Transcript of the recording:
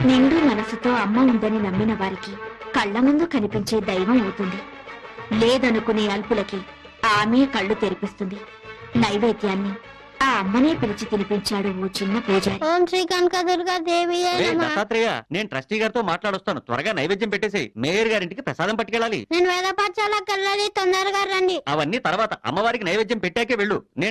నిండు మనసుతో అమ్మ ఉందని నమ్మిన వారికి కళ్ల ముందు కనిపించే దైవం అవుతుంది. లేదనుకునే అల్పులకి ఆమె కళ్ళు తెరిపిస్తుంది. నైవేద్యాన్ని ఆ అమ్మనే పిలిచి తినిపించాడు ఓ చిన్న పూజారి. ఓం శ్రీ కనకదుర్గా దేవి దత్తాత్రేయ, నేను ట్రస్టీ గారితో మాట్లాడొస్తాను. త్వరగా నైవేద్యం పెట్టేసి మేయర్ గారింటికి ప్రసాదం పట్టుకెళ్ళాలి. నేను వేద పాఠశాలకు వెళ్ళాలి, తొందరగా రండి. అవన్నీ తర్వాత, అమ్మవారికి నైవేద్యం పెట్టాకే వెళ్ళు. నేను